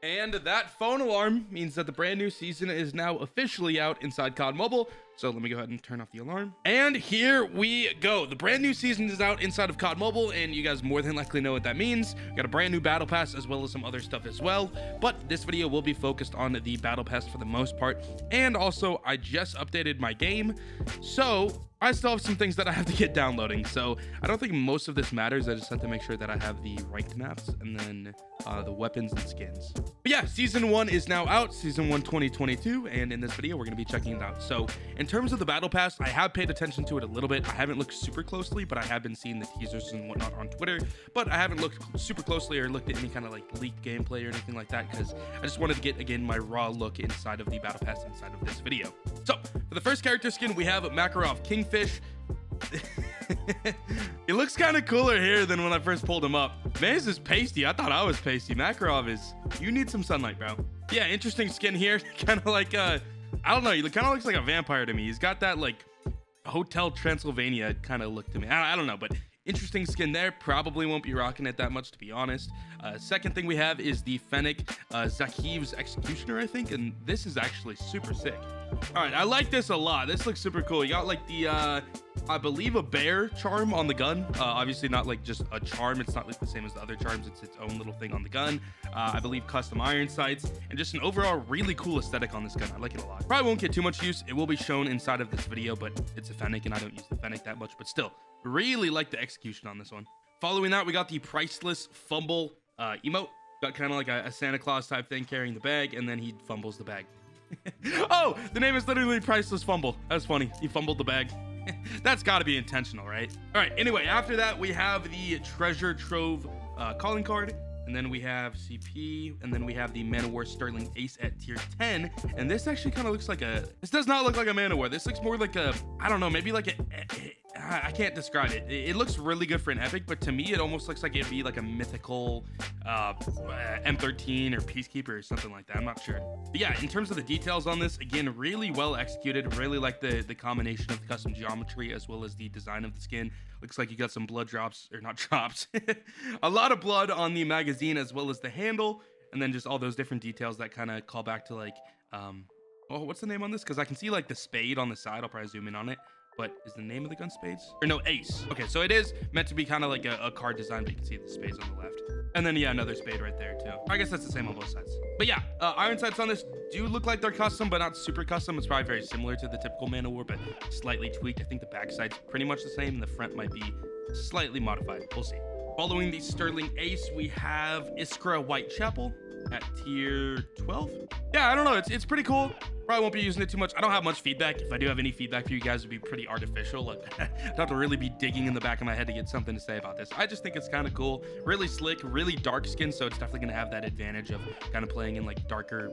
And that phone alarm means that the brand new season is now officially out inside COD Mobile. So let me go ahead and turn off the alarm. And here we go. The brand new season is out inside of COD Mobile, and you guys more than likely know what that means. We got a brand new Battle Pass as well as some other stuff as well. But this video will be focused on the Battle Pass for the most part. And also, I just updated my game, so I still have some things that I have to get downloading. So I don't think most of this matters. I just have to make sure that I have the ranked maps and then the weapons and skins. But yeah, season 1 is now out, season 1 2022, and in this video we're going to be checking it out. So in terms of the Battle Pass, I have paid attention to it a little bit. I haven't looked super closely, but I have been seeing the teasers and whatnot on Twitter, but I haven't looked super closely or looked at any kind of like leaked gameplay or anything like that, because I just wanted to get, again, my raw look inside of the Battle Pass inside of this video. So for the first character skin, we have Makarov Kingfish. He looks kind of cooler here than when I first pulled him up. Man, this is pasty. I thought I was pasty. Makarov is, you need some sunlight, bro. Yeah, interesting skin here. Kind of like I don't know, he kind of looks like a vampire to me. He's got that like Hotel Transylvania kind of look to me. I don't know, but interesting skin there. Probably won't be rocking it that much, to be honest. Second thing we have is the Fennic Zakivs Executioner, I think, and this is actually super sick. All right, I like this a lot. This looks super cool. You got like the I believe a bear charm on the gun. Obviously not like just a charm. It's not like the same as the other charms. It's its own little thing on the gun. I believe custom iron sights and just an overall really cool aesthetic on this gun. I like it a lot. Probably won't get too much use. It will be shown inside of this video, but it's a Fennic and I don't use the Fennic that much, but still really like the execution on this one. Following that, we got the priceless fumble emote. Got kind of like a Santa Claus type thing carrying the bag, and then he fumbles the bag. Oh, the name is literally Priceless Fumble. That's funny. He fumbled the bag. That's got to be intentional, right? All right, anyway, after that, we have the Treasure Trove calling card, and then we have CP, and then we have the Man of War Sterling Ace at tier 10, and this actually kind of looks like a, this does not look like a Man of War. This looks more like a, I don't know, maybe like a, I can't describe it. It looks really good for an epic, but to me, it almost looks like it'd be like a mythical M13 or Peacekeeper or something like that. I'm not sure. But yeah, in terms of the details on this, again, really well executed. Really like the combination of the custom geometry as well as the design of the skin. Looks like you got some blood drops, or not drops, a lot of blood on the magazine as well as the handle, and then just all those different details that kind of call back to like, oh, what's the name on this? Because I can see like the spade on the side. I'll probably zoom in on it. But is the name of the gun Spades? Or no, Ace. Okay, so it is meant to be kind of like a card design, but you can see the spades on the left. And then, yeah, another spade right there, too. I guess that's the same on both sides. But yeah, iron sights on this do look like they're custom, but not super custom. It's probably very similar to the typical Man of War, but slightly tweaked. I think the back side's pretty much the same, and the front might be slightly modified. We'll see. Following the Sterling Ace, we have Iskra Whitechapel at tier 12. Yeah, I don't know. It's pretty cool. Probably won't be using it too much. I don't have much feedback. If I do have any feedback for you guys, it'd be pretty artificial. Like, I'd have to really be digging in the back of my head to get something to say about this. I just think it's kind of cool. Really slick, really dark skin, so it's definitely going to have that advantage of kind of playing in like darker,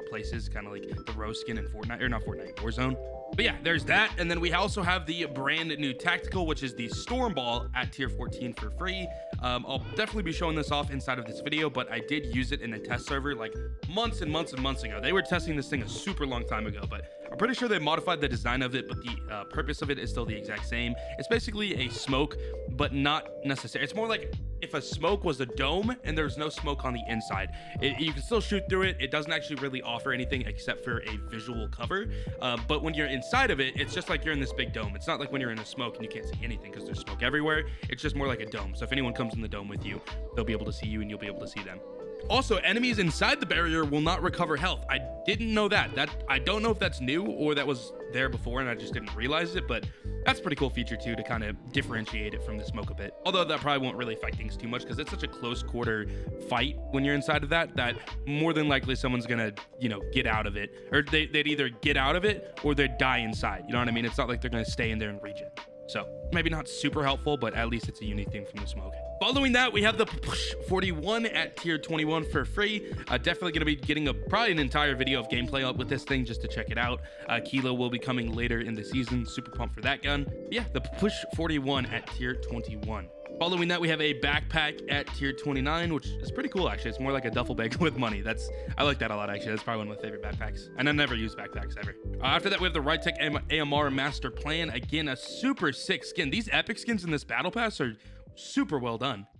places, kind of like the rose skin in Fortnite, or not Fortnite, Warzone. But yeah, there's that. And then we also have the brand new tactical, which is the Storm Ball at tier 14 for free. I'll definitely be showing this off inside of this video, but I did use it in a test server like months and months and months ago. They were testing this thing a super long time ago, but I'm pretty sure they modified the design of it, but the purpose of it is still the exact same. It's basically a smoke, but not necessarily. It's more like if a smoke was a dome and there's no smoke on the inside. You can still shoot through it. It doesn't actually really offer anything except for a visual cover. But when you're inside of it, it's just like you're in this big dome. It's not like when you're in a smoke and you can't see anything because there's smoke everywhere. It's just more like a dome. So if anyone comes in the dome with you, they'll be able to see you and you'll be able to see them. Also, enemies inside the barrier will not recover health. I didn't know that. I don't know if that's new or that was there before and I just didn't realize it, but that's a pretty cool feature too, to kind of differentiate it from the smoke a bit. Although that probably won't really affect things too much because it's such a close quarter fight when you're inside of that more than likely someone's gonna, get out of it, or they'd either get out of it or they'd die inside. You know what I mean? It's not like they're gonna stay in there and regen. So maybe not super helpful, but at least it's a unique thing from the smoke. Following that, we have the Push 41 at tier 21 for free. Definitely going to be getting probably an entire video of gameplay up with this thing just to check it out. Kilo will be coming later in the season. Super pumped for that gun. But yeah, the Push 41 at tier 21. Following that, we have a backpack at tier 29, which is pretty cool, actually. It's more like a duffel bag with money. I like that a lot, actually. That's probably one of my favorite backpacks. And I never use backpacks ever. After that, we have the Rytech AMR Master Plan. Again, a super sick skin. These epic skins in this Battle Pass are super well done.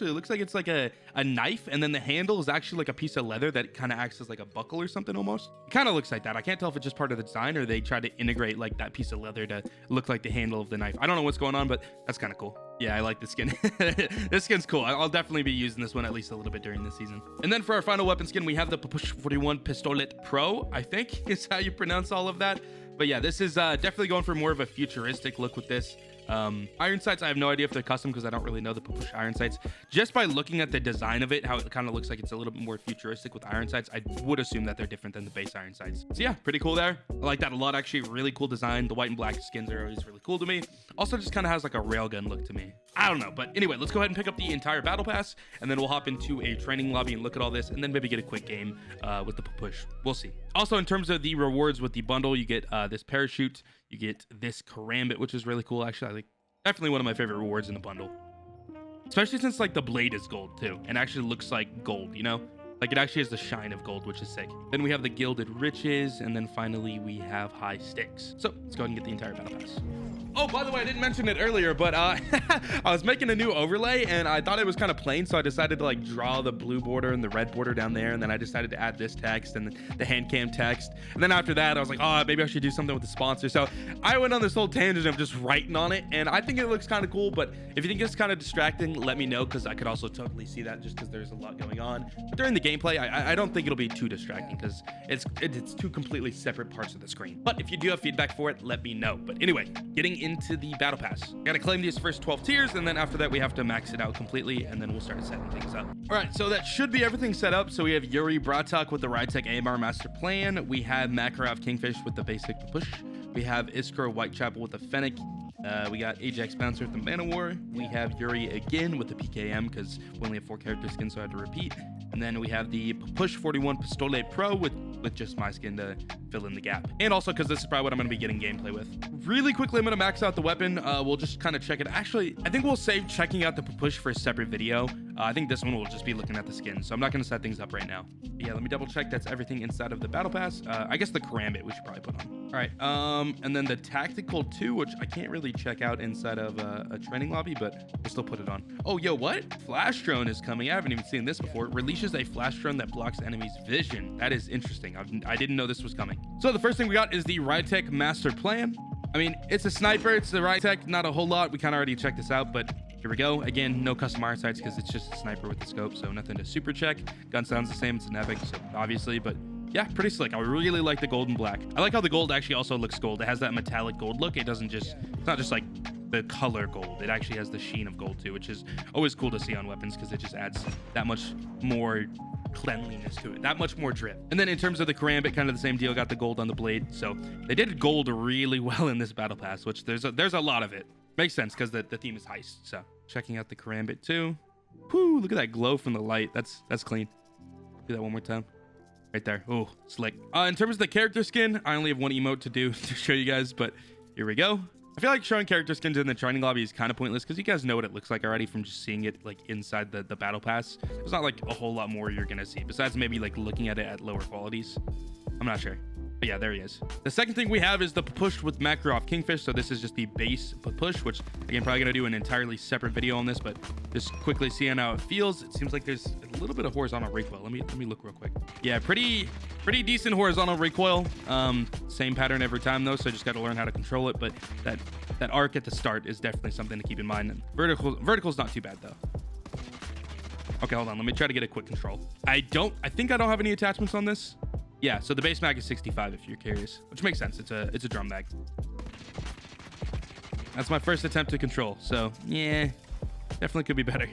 actually. It looks like it's like a knife, and then the handle is actually like a piece of leather that kind of acts as like a buckle or something almost. It kind of looks like that. I can't tell if it's just part of the design or they tried to integrate like that piece of leather to look like the handle of the knife. I don't know what's going on, but that's kind of cool. Yeah, I like the skin. This skin's cool. I'll definitely be using this one at least a little bit during this season. And then for our final weapon skin, we have the Push 41 Pistolet Pro, I think is how you pronounce all of that. But yeah, this is definitely going for more of a futuristic look with this. Iron sights, I have no idea if they're custom because I don't really know the push iron sights. Just by looking at the design of it, how it kind of looks like it's a little bit more futuristic with iron sights, I would assume that they're different than the base iron sights. So yeah, pretty cool there. I like that a lot, actually. Really cool design. The white and black skins are always really cool to me. Also just kind of has like a railgun look to me. I don't know, but anyway, let's go ahead and pick up the entire battle pass, and then we'll hop into a training lobby and look at all this, and then maybe get a quick game with the push. We'll see. Also, in terms of the rewards with the bundle, you get this parachute, you get this karambit, which is really cool. Actually, I like definitely one of my favorite rewards in the bundle, especially since like the blade is gold too, and actually looks like gold, you know, like it actually has the shine of gold, which is sick. Then we have the gilded riches, and then finally we have high sticks. So let's go ahead and get the entire battle pass. Oh, by the way, I didn't mention it earlier, but I was making a new overlay and I thought it was kind of plain, so I decided to like draw the blue border and the red border down there, and then I decided to add this text and the hand cam text. And then after that, I was like, oh, maybe I should do something with the sponsor. So I went on this whole tangent of just writing on it, and I think it looks kind of cool, but if you think it's kind of distracting, let me know, because I could also totally see that just because there's a lot going on. But during the gameplay, I don't think it'll be too distracting because it's two completely separate parts of the screen. But if you do have feedback for it, let me know. But anyway, getting into the battle pass. Gotta claim these first 12 tiers, and then after that we have to max it out completely, and then we'll start setting things up. All right, so that should be everything set up. So we have Yuri Bratok with the Rytech AMR Master Plan. We have Makarov Kingfish with the basic push. We have Iskra Whitechapel with the Fennic. We got Ajax Bouncer with the Man of War. We have Yuri again with the PKM because we only have 4 character skins, so I had to repeat. And then we have the Push 41 Pistolet Pro with just my skin to fill in the gap. And also because this is probably what I'm going to be getting gameplay with. Really quickly, I'm going to max out the weapon. We'll just kind of check it. Actually, I think we'll save checking out the push for a separate video. I think this one will just be looking at the skin, so I'm not going to set things up right now. But yeah, let me double check that's everything inside of the battle pass. I guess the karambit we should probably put on. All right, and then the tactical 2, which I can't really check out inside of a training lobby, but we'll still put it on. Oh, yo, what? Flash drone is coming. I haven't even seen this before. It releases a flash drone that blocks enemies' vision. That is interesting. I didn't know this was coming. So the first thing we got is the Rytech Master Plan. I mean, it's a sniper. It's the Rytech. Not a whole lot. We kind of already checked this out, but here we go. Again, no custom iron sights because it's just a sniper with the scope, so nothing to super check. Gun sounds the same. It's an epic, so obviously, but yeah, pretty slick. I really like the gold and black. I like how the gold actually also looks gold. It has that metallic gold look. It doesn't just, it's not just like the color gold. It actually has the sheen of gold too, which is always cool to see on weapons because it just adds that much more cleanliness to it, that much more drip. And then in terms of the karambit, kind of the same deal. Got the gold on the blade, so they did gold really well in this battle pass, which there's a lot of it. Makes sense because the theme is heist. So checking out the karambit too. Whoo, look at that glow from the light. That's clean. Do that one more time. Right there. Oh, slick. In terms of the character skin, I only have one emote to do to show you guys, but here we go. I feel like showing character skins in the training lobby is kind of pointless because you guys know what it looks like already from just seeing it like inside the battle pass. There's not like a whole lot more you're gonna see besides maybe like looking at it at lower qualities. I'm not sure. But yeah, there he is. The second thing we have is the push with Makarov Kingfish. So this is just the base push, which again, probably gonna do an entirely separate video on this, but just quickly seeing how it feels. It seems like there's a little bit of horizontal recoil. Let me look real quick. Yeah, pretty decent horizontal recoil. Same pattern every time though, so I just got to learn how to control it. But that arc at the start is definitely something to keep in mind. And vertical's not too bad though. Okay, hold on. Let me try to get a quick control. I think I don't have any attachments on this. Yeah, so the base mag is 65 if you're curious, which makes sense. It's a drum mag. That's my first attempt to control, so yeah, definitely could be better.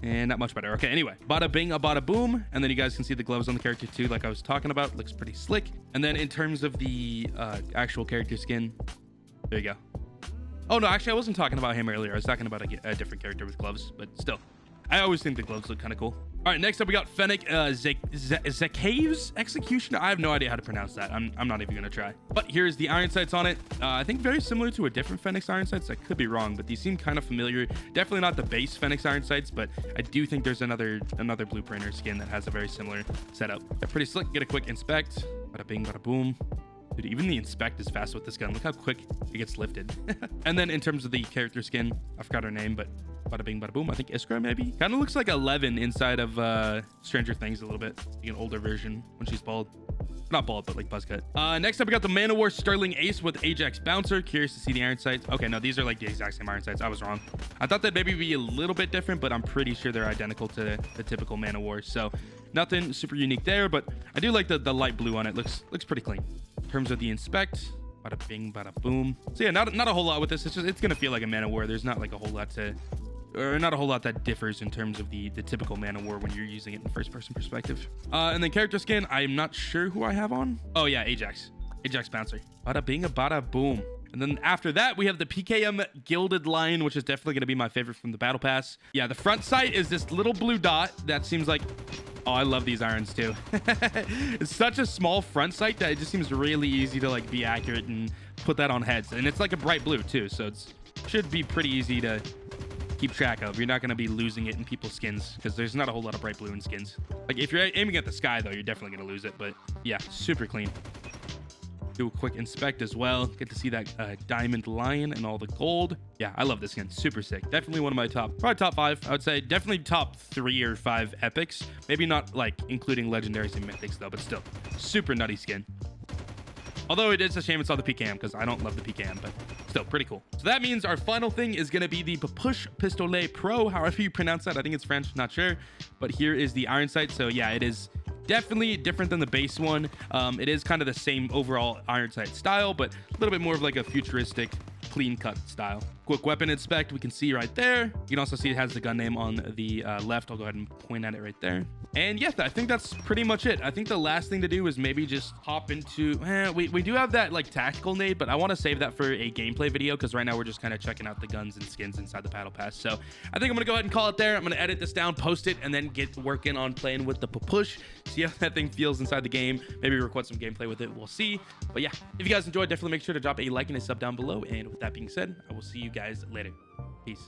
And not much better. Okay, anyway, bada bing, a bada boom. And then you guys can see the gloves on the character too, like I was talking about. Looks pretty slick. And then in terms of the actual character skin, there you go. Oh no, actually I wasn't talking about him earlier. I was talking about a different character with gloves, but still. I always think the gloves look kind of cool. All right, next up we got Fennic, Zakivs Executioner. I have no idea how to pronounce that. I'm not even gonna try. But here's the iron sights on it. I think very similar to a different Fennic's iron sights. I could be wrong, but these seem kind of familiar. Definitely not the base Fennic's iron sights, but I do think there's another blueprint or skin that has a very similar setup. They're pretty slick. Get a quick inspect. Bada bing, bada boom. Dude, even the inspect is fast with this gun. Look how quick it gets lifted. And then in terms of the character skin, I forgot her name, but bada bing, bada boom. I think Iskra maybe. Kind of looks like 11 inside of Stranger Things a little bit. Like an older version when she's bald. Not bald, but like buzz cut. Next up, we got the Man of War Sterling Ace with Ajax Bouncer. Curious to see the iron sights. Okay, no, these are like the exact same iron sights. I was wrong. I thought they'd maybe be a little bit different, but I'm pretty sure they're identical to the typical Man of War. So nothing super unique there, but I do like the light blue on it. Looks pretty clean. In terms of the inspect, bada bing, bada boom. So yeah, not a whole lot with this. It's gonna feel like a Man of War. There's not like a whole lot that differs in terms of the typical Man of War when you're using it in first person perspective. And then character skin, I'm not sure who I have on. Oh yeah, Ajax Bouncer. Bada bing, a bada boom. And then after that, we have the Pkm Gilded Lion, which is definitely going to be my favorite from the Battle Pass. Yeah, the front sight is this little blue dot that seems like... Oh, I love these irons too. It's such a small front sight that it just seems really easy to like be accurate and put that on heads. And it's like a bright blue too, so it should be pretty easy to keep track of. You're not going to be losing it in people's skins because there's not a whole lot of bright blue in skins. Like if you're aiming at the sky though, you're definitely going to lose it. But yeah, super clean. Do a quick inspect as well. Get to see that diamond lion and all the gold. Yeah, I love this skin. Super sick. Definitely one of my probably top 5. I would say definitely top 3 or 5 epics. Maybe not like including legendaries and mythics though, but still super nutty skin. Although it is a shame it's all the PKM because I don't love the PKM, but still pretty cool. So that means our final thing is going to be the Push Pistolet Pro, however you pronounce that. I think it's French, not sure. But here is the iron sight. So yeah, it is definitely different than the base one. It is kind of the same overall iron sight style, but a little bit more of like a futuristic clean cut style. Quick weapon inspect, we can see right there. You can also see it has the gun name on the left. I'll go ahead and point at it right there. And yeah, I think that's pretty much it. I think the last thing to do is maybe just hop into, we do have that like tactical nade, but I want to save that for a gameplay video because right now we're just kind of checking out the guns and skins inside the Battle Pass. So I think I'm gonna go ahead and call it there. I'm gonna edit this down, post it, and then get working on playing with the push, see how that thing feels inside the game. Maybe record some gameplay with it, we'll see. But yeah, if you guys enjoyed, definitely make sure to drop a like and a sub down below. And with that being said, I will see you guys later. Peace.